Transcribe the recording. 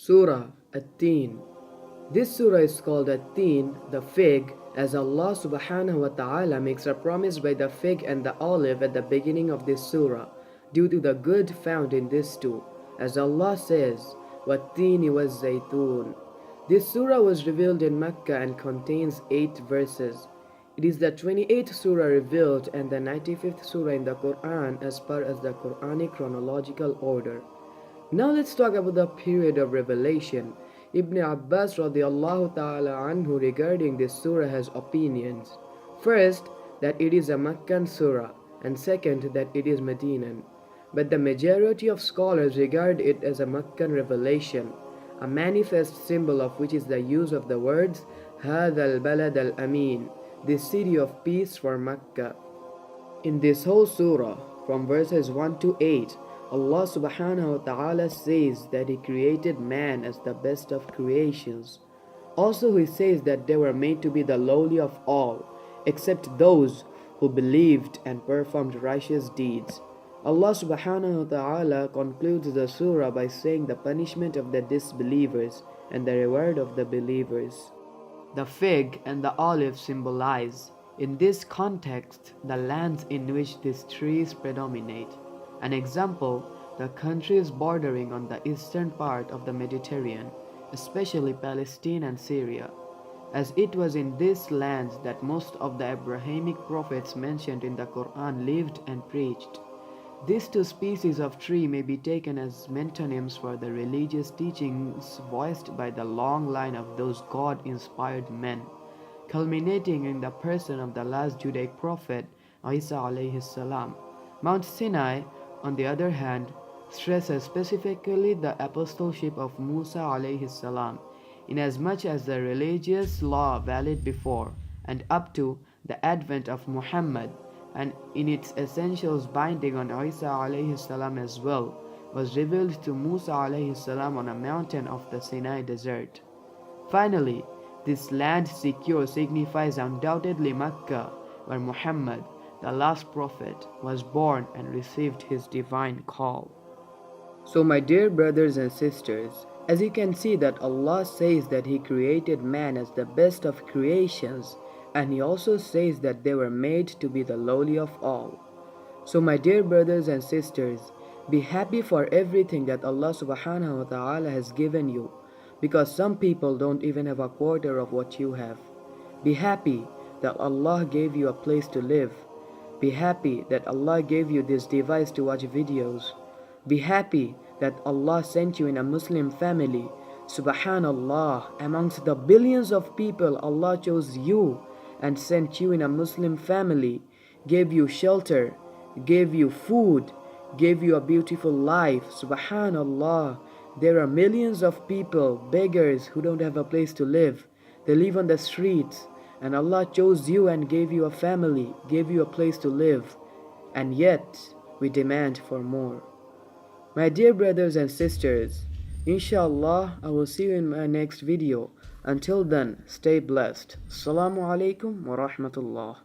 Surah At-Teen. This surah is called At-Teen, the fig, as Allah subhanahu wa ta'ala makes a promise by the fig and the olive at the beginning of this surah, due to the good found in these two. As Allah says, Wat-Teeni was-Zaytoon. This surah was revealed in Mecca and contains 8 verses. It is the 28th surah revealed and the 95th surah in the Quran as per as the Quranic chronological order. Now let's talk about the period of revelation. Ibn Abbas radiallahu ta'ala anhu regarding this surah has opinions. First, that it is a Meccan surah, and second, that it is Medinan. But the majority of scholars regard it as a Meccan revelation, a manifest symbol of which is the use of the words هَذَا الْبَلَدَ الْأَمِينَ, this city of peace for Mecca. In this whole surah, from verses 1 to 8, Allah subhanahu wa ta'ala says that He created man as the best of creations. Also He says that they were made to be the lowly of all, except those who believed and performed righteous deeds. Allah subhanahu wa ta'ala concludes the surah by saying the punishment of the disbelievers and the reward of the believers. The fig and the olive symbolize, in this context, the lands in which these trees predominate. An example, the countries bordering on the eastern part of the Mediterranean, especially Palestine and Syria, as it was in these lands that most of the Abrahamic prophets mentioned in the Quran lived and preached. These two species of tree may be taken as metonyms for the religious teachings voiced by the long line of those God-inspired men, culminating in the person of the last Judaic prophet, Isa alayhi salam. Mount Sinai, on the other hand, stresses specifically the apostleship of Musa alayhi salam, inasmuch as the religious law valid before and up to the advent of Muhammad, and in its essentials binding on Isa alayhi salam as well, was revealed to Musa alayhi salam on a mountain of the Sinai desert. Finally, this land secure signifies undoubtedly Mecca, where Muhammad, the last prophet, was born and received his divine call. So my dear brothers and sisters, as you can see that Allah says that He created man as the best of creations, and He also says that they were made to be the lowly of all. So my dear brothers and sisters, be happy for everything that Allah subhanahu wa ta'ala has given you, because some people don't even have a quarter of what you have. Be happy that Allah gave you a place to live. Be happy that Allah gave you this device to watch videos. Be happy that Allah sent you in a Muslim family. Subhanallah, amongst the billions of people, Allah chose you and sent you in a Muslim family, gave you shelter, gave you food, gave you a beautiful life. Subhanallah, there are millions of people, beggars, who don't have a place to live. They live on the streets. And Allah chose you and gave you a family, gave you a place to live, and yet we demand for more. My dear brothers and sisters, inshallah, I will see you in my next video. Until then, stay blessed. Assalamu alaikum wa rahmatullah.